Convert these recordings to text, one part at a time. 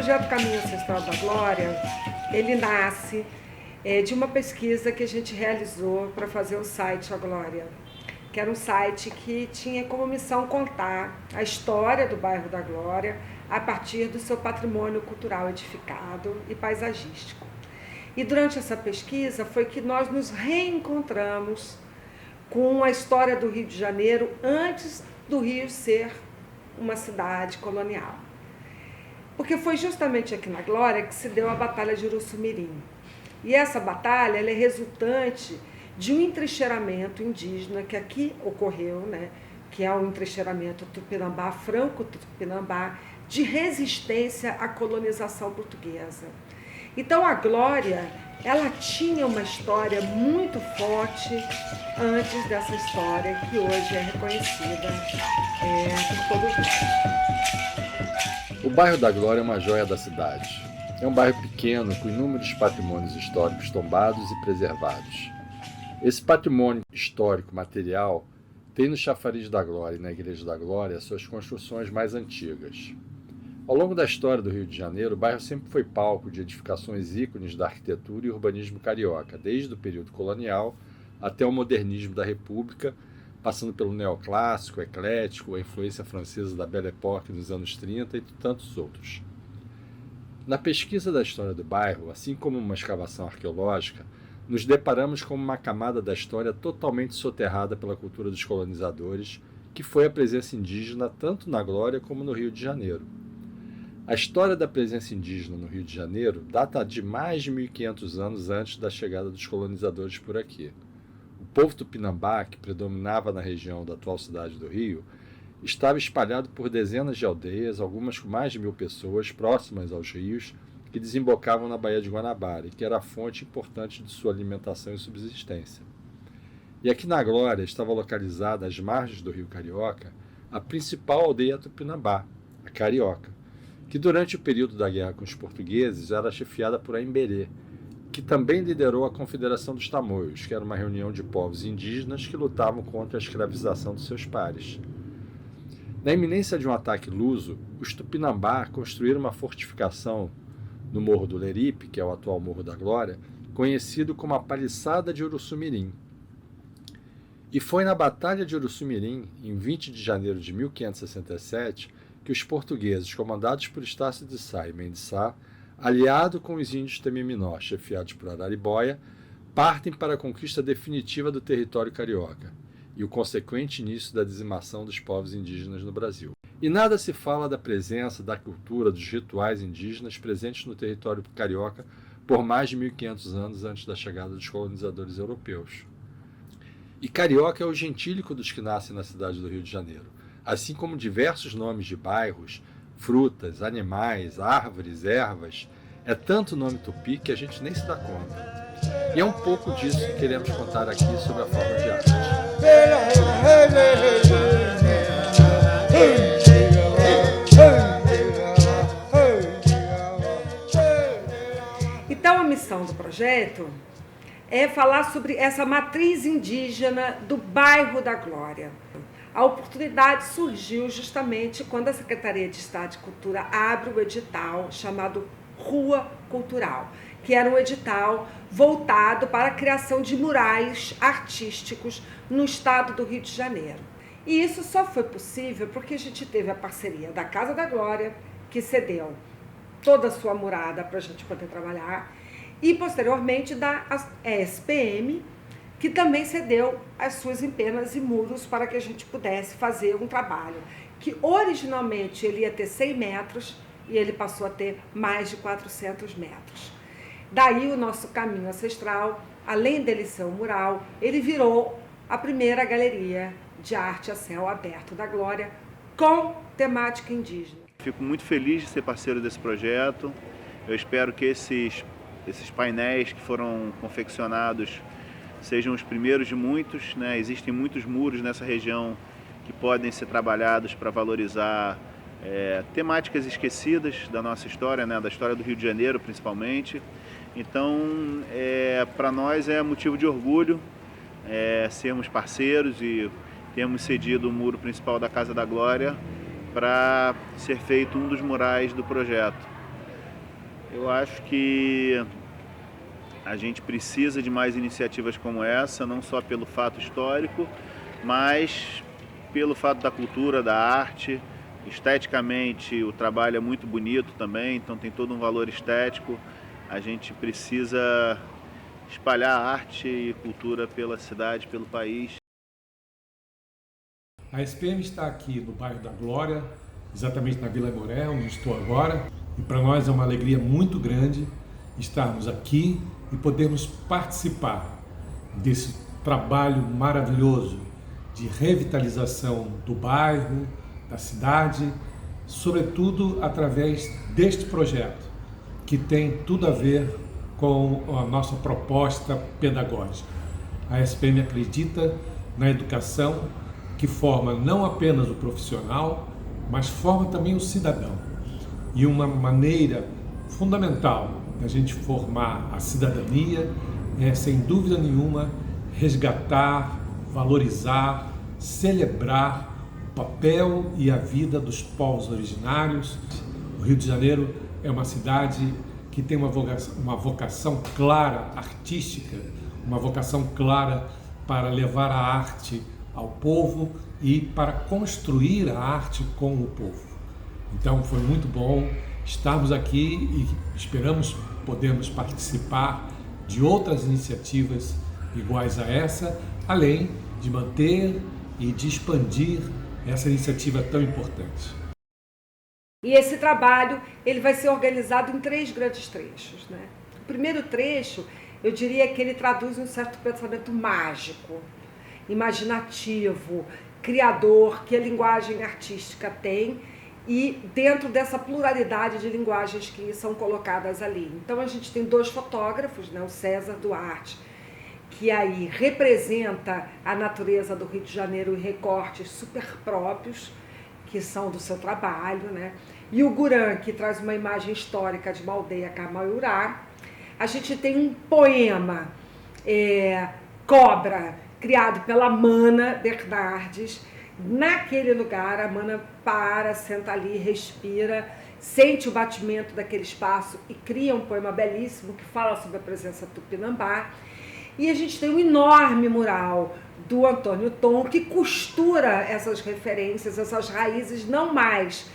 projeto Caminho Ancestral da Glória, ele nasce de uma pesquisa que a gente realizou para fazer o site A Glória, que era um site que tinha como missão contar a história do bairro da Glória a partir do seu patrimônio cultural edificado e paisagístico. E durante essa pesquisa foi que nós nos reencontramos com a história do Rio de Janeiro antes do Rio ser uma cidade colonial. Porque foi justamente aqui na Glória que se deu a Batalha de Uruçumirim. E essa batalha ela é resultante de um entrincheiramento indígena que aqui ocorreu, né, que é o entrincheiramento Tupinambá, Franco-Tupinambá, de resistência à colonização portuguesa. Então a Glória, ela tinha uma história muito forte antes dessa história que hoje é reconhecida por todo mundo. O bairro da Glória é uma joia da cidade. É um bairro pequeno com inúmeros patrimônios históricos tombados e preservados. Esse patrimônio histórico material tem no Chafariz da Glória e na Igreja da Glória suas construções mais antigas. Ao longo da história do Rio de Janeiro, o bairro sempre foi palco de edificações ícones da arquitetura e urbanismo carioca, desde o período colonial até o modernismo da República, passando pelo neoclássico, eclético, a influência francesa da Belle Époque nos anos 30 e tantos outros. Na pesquisa da história do bairro, assim como uma escavação arqueológica, nos deparamos com uma camada da história totalmente soterrada pela cultura dos colonizadores, que foi a presença indígena tanto na Glória como no Rio de Janeiro. A história da presença indígena no Rio de Janeiro data de mais de 1.500 anos antes da chegada dos colonizadores por aqui. O povo tupinambá, que predominava na região da atual cidade do Rio, estava espalhado por dezenas de aldeias, algumas com mais de 1.000 pessoas, próximas aos rios, que desembocavam na Baía de Guanabara, e que era a fonte importante de sua alimentação e subsistência. E aqui na Glória estava localizada, às margens do Rio Carioca, a principal aldeia tupinambá, a Carioca, que durante o período da guerra com os portugueses era chefiada por Aimberê, que também liderou a Confederação dos Tamoios, que era uma reunião de povos indígenas que lutavam contra a escravização dos seus pares. Na iminência de um ataque luso, os Tupinambá construíram uma fortificação no Morro do Leripe, que é o atual Morro da Glória, conhecido como a Paliçada de Uruçumirim. E foi na Batalha de Uruçumirim, em 20 de janeiro de 1567, que os portugueses, comandados por Estácio de Sá e Mendes Sá, aliado com os índios Temiminó, chefiados por Araribóia, partem para a conquista definitiva do território carioca e o consequente início da dizimação dos povos indígenas no Brasil. E nada se fala da presença, da cultura, dos rituais indígenas presentes no território carioca por mais de 1.500 anos antes da chegada dos colonizadores europeus. E carioca é o gentílico dos que nascem na cidade do Rio de Janeiro, assim como diversos nomes de bairros, frutas, animais, árvores, ervas. É tanto nome tupi que a gente nem se dá conta. E é um pouco disso que queremos contar aqui sobre a forma de arte. Então a missão do projeto é falar sobre essa matriz indígena do bairro da Glória. A oportunidade surgiu justamente quando a Secretaria de Estado de Cultura abre o edital chamado Rua Cultural, que era um edital voltado para a criação de murais artísticos no estado do Rio de Janeiro. E isso só foi possível porque a gente teve a parceria da Casa da Glória, que cedeu toda a sua murada para a gente poder trabalhar, e posteriormente da ESPM, que também cedeu as suas empenas e muros para que a gente pudesse fazer um trabalho que originalmente ele ia ter 100 metros e ele passou a ter mais de 400 metros. Daí o nosso caminho ancestral, além dele ser um mural, ele virou a primeira galeria de arte a céu aberto da Glória com temática indígena. Fico muito feliz de ser parceiro desse projeto. Eu espero que esses painéis que foram confeccionados sejam os primeiros de muitos, né? Existem muitos muros nessa região que podem ser trabalhados para valorizar temáticas esquecidas da nossa história, né? Da história do Rio de Janeiro principalmente. Então, para nós é motivo de orgulho sermos parceiros e termos cedido o muro principal da Casa da Glória para ser feito um dos murais do projeto. Eu acho que a gente precisa de mais iniciativas como essa, não só pelo fato histórico, mas pelo fato da cultura, da arte. Esteticamente, o trabalho é muito bonito também, então tem todo um valor estético. A gente precisa espalhar arte e cultura pela cidade, pelo país. A SPM está aqui no bairro da Glória, exatamente na Vila Moré, onde estou agora, e para nós é uma alegria muito grande estarmos aqui e podermos participar desse trabalho maravilhoso de revitalização do bairro, da cidade, sobretudo através deste projeto, que tem tudo a ver com a nossa proposta pedagógica. A SPM acredita na educação que forma não apenas o profissional, mas forma também o cidadão. E uma maneira fundamental da gente formar a cidadania é, sem dúvida nenhuma, resgatar, valorizar, celebrar o papel e a vida dos povos originários. O Rio de Janeiro é uma cidade que tem uma vocação clara, artística, uma vocação clara para levar a arte ao povo e para construir a arte com o povo. Então foi muito bom estarmos aqui e esperamos podermos participar de outras iniciativas iguais a essa, além de manter e de expandir essa iniciativa tão importante. E esse trabalho ele vai ser organizado em 3 grandes trechos, né? O primeiro trecho, eu diria que ele traduz um certo pensamento mágico, imaginativo, criador, que a linguagem artística tem, e dentro dessa pluralidade de linguagens que são colocadas ali. Então a gente tem 2 fotógrafos, né? O César Duarte, que aí representa a natureza do Rio de Janeiro em recortes super próprios, que são do seu trabalho, né? E o Guran, que traz uma imagem histórica de uma aldeia Camaiurá. A gente tem um poema, Cobra, criado pela Mana Bernardes. Naquele lugar, a Mana para, senta ali, respira, sente o batimento daquele espaço e cria um poema belíssimo que fala sobre a presença tupinambá. E a gente tem um enorme mural do Antônio Tom, que costura essas referências, essas raízes, não mais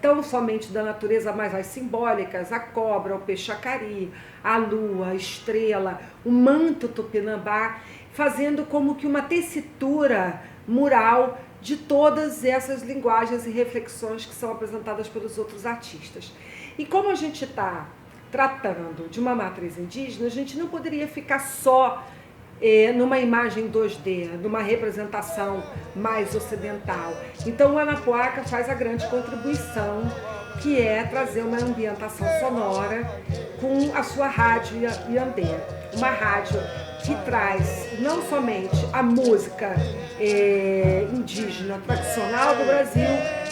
tão somente da natureza, mas as simbólicas, a cobra, o peixe-acari, a lua, a estrela, o manto tupinambá, fazendo como que uma tessitura mural de todas essas linguagens e reflexões que são apresentadas pelos outros artistas. E como a gente está tratando de uma matriz indígena, a gente não poderia ficar só numa imagem 2D, numa representação mais ocidental. Então o Anapuaca faz a grande contribuição, que é trazer uma ambientação sonora com a sua rádio Iandê. Uma rádio que traz não somente a música indígena tradicional do Brasil,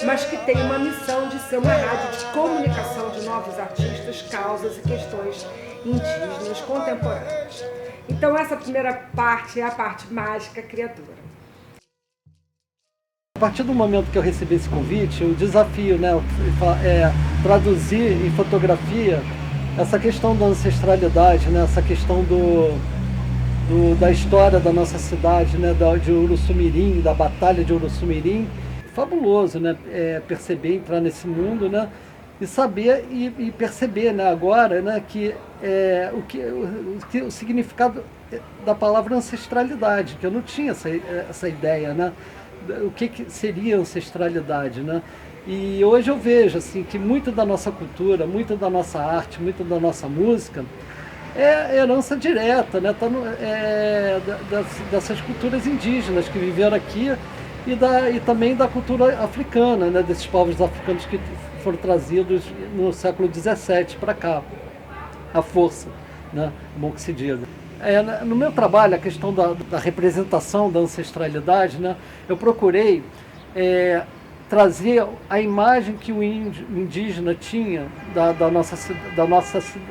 mas que tem uma missão de ser uma rádio de comunicação de novos artistas, causas e questões indígenas contemporâneas. Então essa primeira parte é a parte mágica criadora. A partir do momento que eu recebi esse convite, o desafio, né, é traduzir em fotografia essa questão da ancestralidade, né, essa questão da história da nossa cidade, né, de Uruçumirim, da Batalha de Uruçumirim. Fabuloso, né, perceber, entrar nesse mundo, né, e saber e perceber, né, agora, né, que o significado da palavra ancestralidade, que eu não tinha essa ideia, né, o que seria ancestralidade, né? E hoje eu vejo assim que muito da nossa cultura, muito da nossa arte, muito da nossa música é herança direta, né? Dessas culturas indígenas que viveram aqui e também da cultura africana, né? Desses povos africanos que foram trazidos no século XVII para cá, à força, né? Bom que se diga. No meu trabalho, a questão da representação da ancestralidade, né? Eu procurei trazer a imagem que o indígena tinha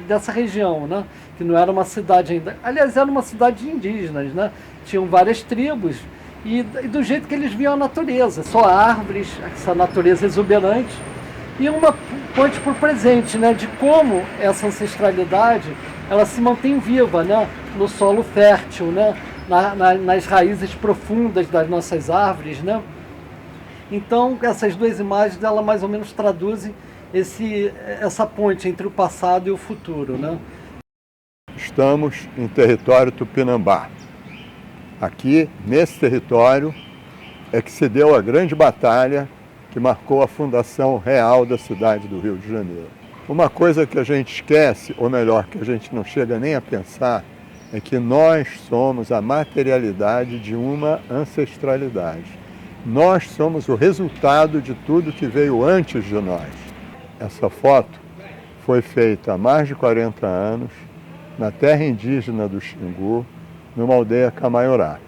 dessa região, né? Que não era uma cidade ainda. Aliás, era uma cidade de indígenas, né? Tinham várias tribos e do jeito que eles viam a natureza, só árvores, essa natureza exuberante, e uma ponte para o presente, né, de como essa ancestralidade ela se mantém viva, né, no solo fértil, né, nas raízes profundas das nossas árvores, né. Então essas duas imagens ela mais ou menos traduzem essa ponte entre o passado e o futuro, né. Estamos em território Tupinambá. Aqui, nesse território, é que se deu a grande batalha que marcou a fundação real da cidade do Rio de Janeiro. Uma coisa que a gente esquece, ou melhor, que a gente não chega nem a pensar, é que nós somos a materialidade de uma ancestralidade. Nós somos o resultado de tudo que veio antes de nós. Essa foto foi feita há mais de 40 anos, na terra indígena do Xingu, numa aldeia Camaiorá.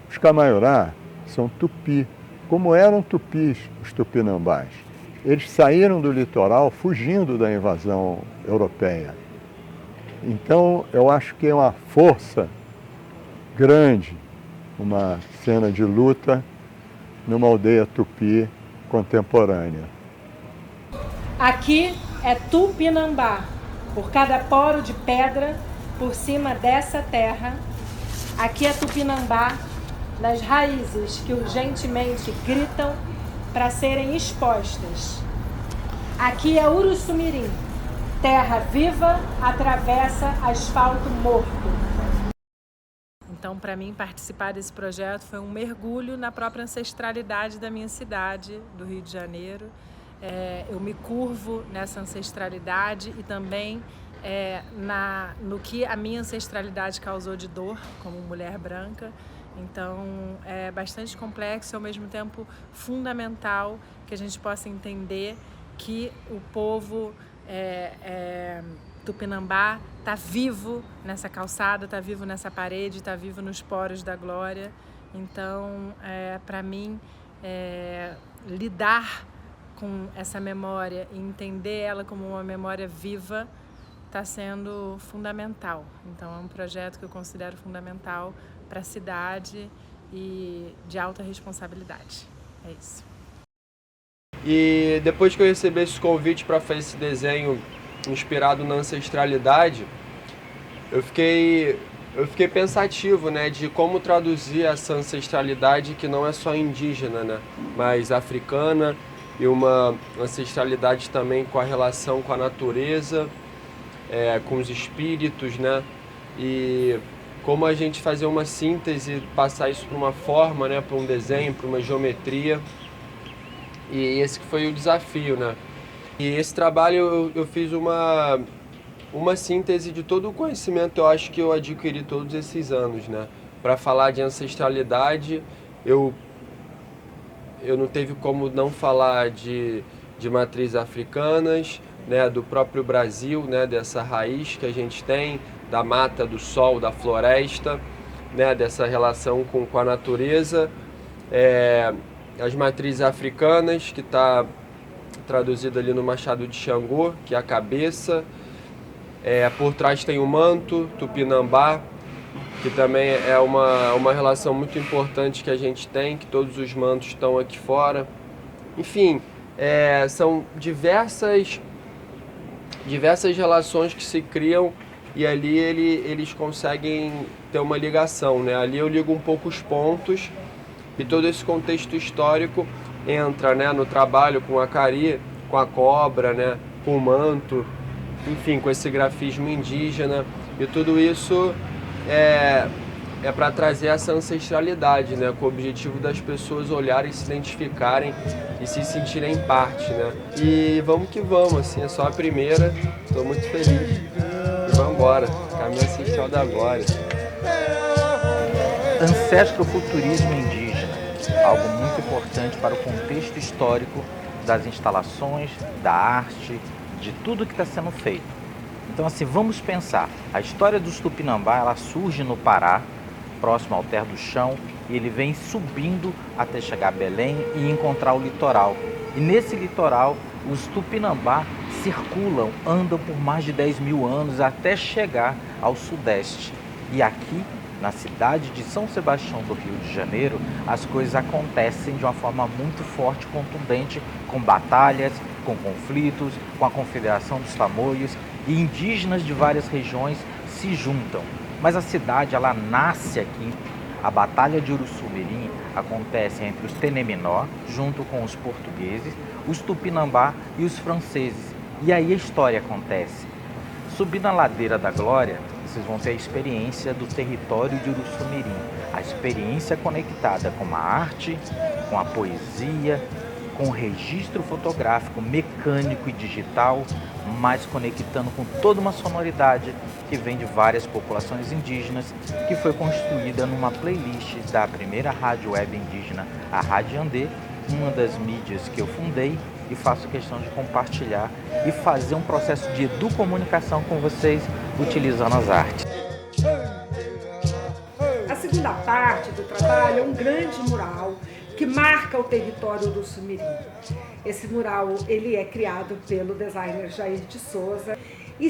Os Camaiorá são tupi, como eram tupis os tupinambás. Eles saíram do litoral fugindo da invasão europeia. Então, eu acho que é uma força grande, uma cena de luta numa aldeia tupi contemporânea. Aqui é Tupinambá, por cada poro de pedra por cima dessa terra. Aqui é Tupinambá, nas raízes que urgentemente gritam para serem expostas. Aqui é Uruçumirim, terra viva atravessa asfalto morto. Então, para mim, participar desse projeto foi um mergulho na própria ancestralidade da minha cidade, do Rio de Janeiro. Eu me curvo nessa ancestralidade e também no que a minha ancestralidade causou de dor como mulher branca. Então é bastante complexo e ao mesmo tempo fundamental que a gente possa entender que o povo Tupinambá está vivo nessa calçada, está vivo nessa parede, está vivo nos poros da glória. Então, para mim, lidar com essa memória e entender ela como uma memória viva está sendo fundamental. Então é um projeto que eu considero fundamental para a cidade e de alta responsabilidade. É isso. E depois que eu recebi esse convite para fazer esse desenho inspirado na ancestralidade, eu fiquei pensativo, né, de como traduzir essa ancestralidade que não é só indígena, né, mas africana, e uma ancestralidade também com a relação com a natureza, com os espíritos, né? E como a gente fazer uma síntese, passar isso para uma forma, né? Para um desenho, para uma geometria. E esse que foi o desafio, né? E esse trabalho eu fiz uma síntese de todo o conhecimento, eu acho que eu adquiri todos esses anos, né? Para falar de ancestralidade, eu não teve como não falar de matrizes africanas, né, do próprio Brasil, né, dessa raiz que a gente tem, da mata, do sol, da floresta, né, dessa relação com a natureza, as matrizes africanas, que está traduzido ali no Machado de Xangô, que é a cabeça, por trás tem o manto, Tupinambá, que também é uma relação muito importante que a gente tem, que todos os mantos estão aqui fora. Enfim, são diversas relações que se criam e ali eles conseguem ter uma ligação, né? Ali eu ligo um pouco os pontos e todo esse contexto histórico entra, né, no trabalho com a cari, com a cobra, né, com o manto, enfim, com esse grafismo indígena, e tudo isso é para trazer essa ancestralidade, né, com o objetivo das pessoas olharem, se identificarem e se sentirem parte, né. E vamos que vamos, assim, é só a primeira, estou muito feliz. E vamos embora, caminho ancestral da glória. Ancestroculturismo indígena, algo muito importante para o contexto histórico das instalações, da arte, de tudo que está sendo feito. Então, assim, vamos pensar, a história dos Tupinambá, ela surge no Pará, próximo ao Terra do Chão, e ele vem subindo até chegar a Belém e encontrar o litoral. E nesse litoral, os Tupinambá circulam, andam por mais de 10 mil anos até chegar ao sudeste. E aqui, na cidade de São Sebastião do Rio de Janeiro, as coisas acontecem de uma forma muito forte, contundente, com batalhas, com conflitos, com a Confederação dos Tamoios, e indígenas de várias regiões se juntam. Mas a cidade, ela nasce aqui. A Batalha de Uruçumirim acontece entre os Teneminó, junto com os portugueses, os Tupinambá e os franceses. E aí a história acontece. Subindo a Ladeira da Glória, vocês vão ter a experiência do território de Uruçumirim, a experiência conectada com a arte, com a poesia, com o registro fotográfico, mecânico e digital, mas conectando com toda uma sonoridade que vem de várias populações indígenas, que foi construída numa playlist da primeira rádio web indígena, a Rádio Andê, uma das mídias que eu fundei e faço questão de compartilhar e fazer um processo de educomunicação com vocês utilizando as artes. A segunda parte do trabalho é um grande mural que marca o território do Uruçumirim. Esse mural ele é criado pelo designer Jair de Souza e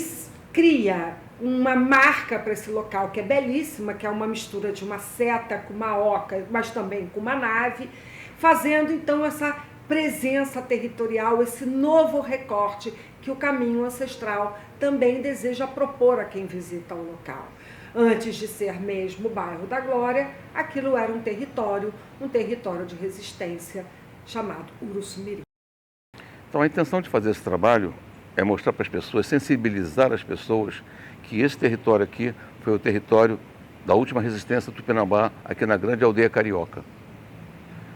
cria uma marca para esse local que é belíssima, que é uma mistura de uma seta com uma oca, mas também com uma nave, fazendo então essa presença territorial, esse novo recorte que o caminho ancestral também deseja propor a quem visita o local. Antes de ser mesmo o bairro da Glória, aquilo era um território de resistência chamado Uruçumirim. Então a intenção de fazer esse trabalho é mostrar para as pessoas, sensibilizar as pessoas que esse território aqui foi o território da última resistência do Tupinambá aqui na grande aldeia carioca.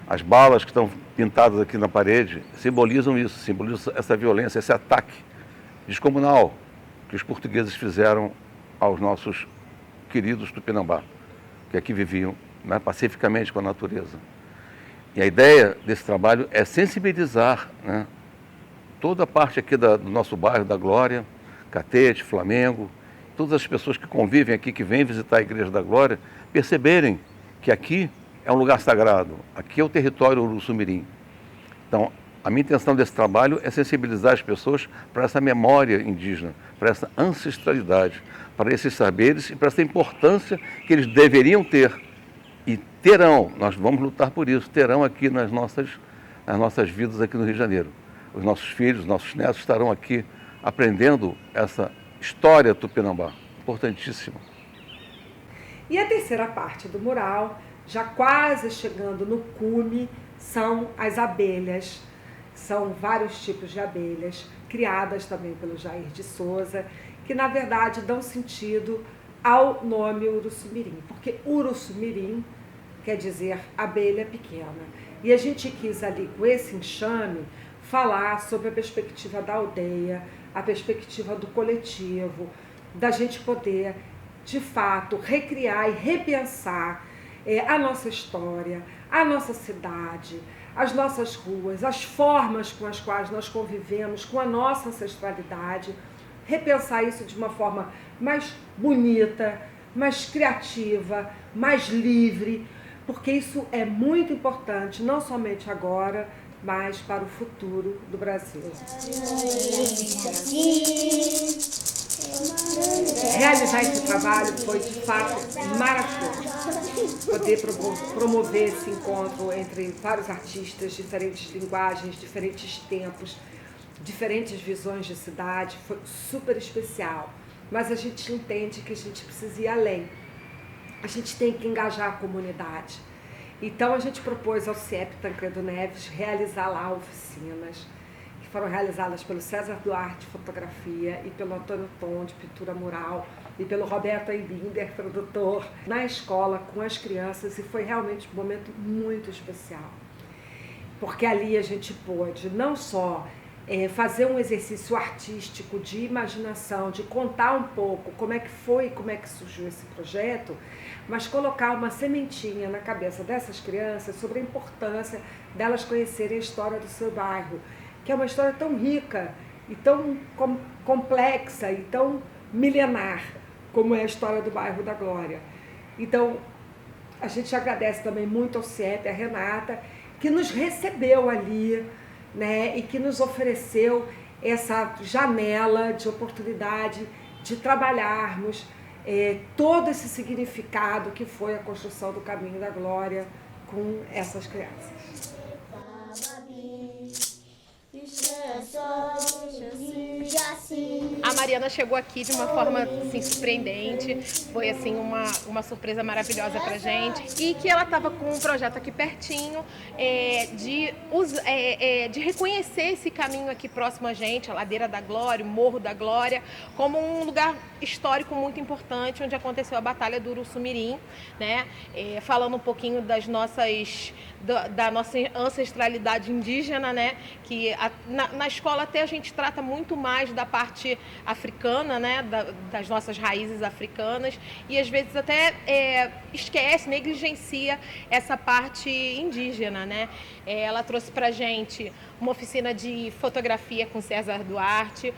As balas que estão pintadas aqui na parede simbolizam isso, simbolizam essa violência, esse ataque descomunal que os portugueses fizeram aos nossos queridos Tupinambá, que aqui viviam, né, pacificamente com a natureza. E a ideia desse trabalho é sensibilizar, né, toda a parte aqui do nosso bairro da Glória, Catete, Flamengo, todas as pessoas que convivem aqui, que vêm visitar a Igreja da Glória, perceberem que aqui é um lugar sagrado, aqui é o território Uruçumirim. Então, a minha intenção desse trabalho é sensibilizar as pessoas para essa memória indígena, para essa ancestralidade, para esses saberes e para essa importância que eles deveriam ter e terão, nós vamos lutar por isso, terão aqui nas nossas vidas aqui no Rio de Janeiro. Os nossos filhos, os nossos netos estarão aqui aprendendo essa história tupinambá, importantíssima. E a terceira parte do mural, já quase chegando no cume, são as abelhas. São vários tipos de abelhas, criadas também pelo Jair de Souza, que na verdade dão sentido ao nome Uruçumirim, porque Uruçumirim quer dizer abelha pequena. E a gente quis ali, com esse enxame, falar sobre a perspectiva da aldeia, a perspectiva do coletivo, da gente poder, de fato, recriar e repensar a nossa história, a nossa cidade, as nossas ruas, as formas com as quais nós convivemos com a nossa ancestralidade, repensar isso de uma forma mais bonita, mais criativa, mais livre, porque isso é muito importante, não somente agora, mas para o futuro do Brasil. Realizar esse trabalho foi, de fato, maravilhoso. Poder promover esse encontro entre vários artistas, diferentes linguagens, diferentes tempos, diferentes visões de cidade, foi super especial. Mas a gente entende que a gente precisa ir além. A gente tem que engajar a comunidade. Então a gente propôs ao CIEP Tancredo Neves realizar lá oficinas, que foram realizadas pelo César Duarte de fotografia e pelo Antônio Tom de pintura mural e pelo Roberto Eibinder, produtor, na escola com as crianças, e foi realmente um momento muito especial. Porque ali a gente pôde não só fazer um exercício artístico de imaginação, de contar um pouco como é que foi, como é que surgiu esse projeto, mas colocar uma sementinha na cabeça dessas crianças sobre a importância delas conhecerem a história do seu bairro, que é uma história tão rica e tão complexa e tão milenar como é a história do bairro da Glória. Então, a gente agradece também muito ao CIEP, a Renata, que nos recebeu ali, né, e que nos ofereceu essa janela de oportunidade de trabalharmos todo esse significado que foi a construção do Caminho da Glória com essas crianças. A Mariana chegou aqui de uma forma assim, surpreendente, foi assim uma surpresa maravilhosa pra gente, e que ela estava com um projeto aqui pertinho de reconhecer esse caminho aqui próximo a gente, a Ladeira da Glória, o Morro da Glória, como um lugar histórico muito importante, onde aconteceu a Batalha do Uruçumirim, né? Falando um pouquinho da nossa ancestralidade indígena, né? Que na escola até a gente trata muito mais da parte africana, né? Das nossas raízes africanas, e às vezes até esquece, negligencia essa parte indígena, né? Ela trouxe pra gente uma oficina de fotografia com César Duarte,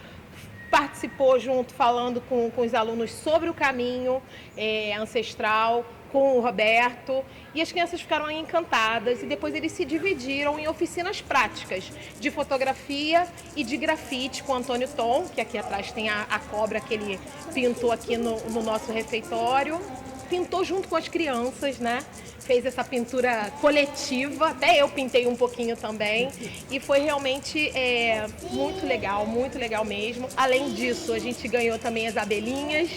participou junto, falando com os alunos sobre o caminho ancestral, com o Roberto, e as crianças ficaram encantadas, e depois eles se dividiram em oficinas práticas de fotografia e de grafite com o Antônio Tom, que aqui atrás tem a cobra que ele pintou aqui no nosso refeitório. Pintou junto com as crianças, né? Fez essa pintura coletiva, até eu pintei um pouquinho também, e foi realmente muito legal mesmo. Além disso, a gente ganhou também as abelhinhas,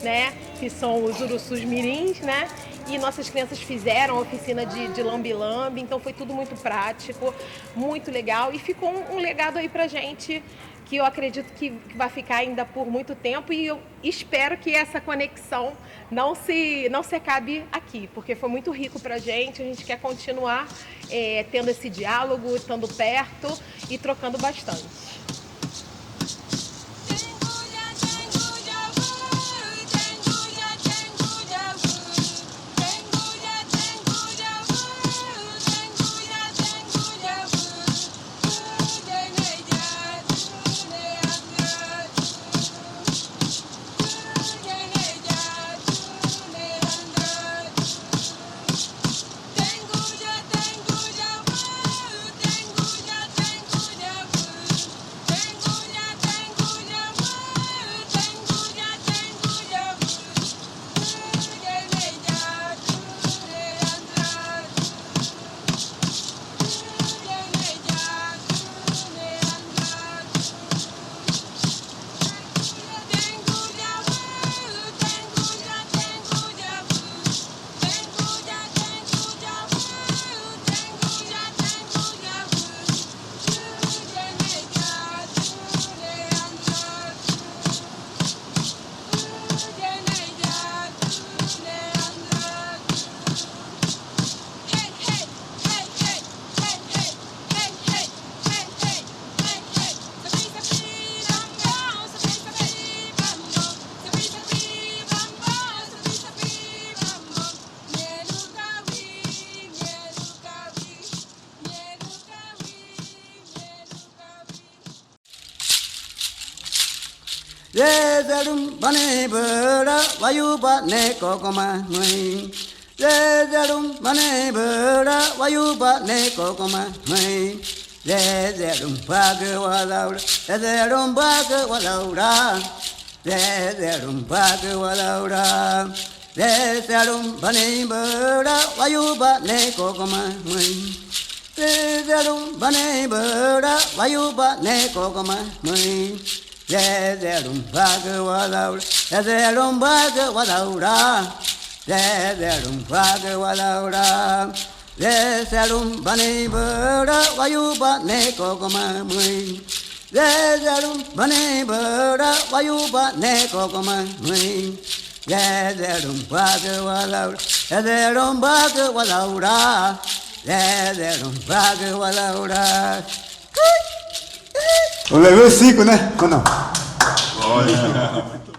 né? Que são os urussus mirins, né? E nossas crianças fizeram a oficina de lambe-lambe, então foi tudo muito prático, muito legal, e ficou um legado aí pra gente, que eu acredito que vai ficar ainda por muito tempo, e eu espero que essa conexão não se acabe aqui, porque foi muito rico pra gente. A gente quer continuar tendo esse diálogo, estando perto e trocando bastante. Zerum bane bera vayuba ne kokoma nui. Zerum bane bera vayuba ne kokoma nui. Zerum bhagwa laura. Zerum bhagwa laura. Zerum bhagwa laura. Zerum bane bera vayuba ne kokoma nui. Zerum bane bera vayuba ne kokoma nui. Zerum bhagwa laura, zerum bhagwa laura, zerum bhagwa laura, zerum bane bera vayuba ne kokoma mui, zerum bane bera vayuba ne kokoma mui, zerum bhagwa laura, zerum bhagwa laura, zerum bhagwa laura. O level 5, né? Ou não? Olha.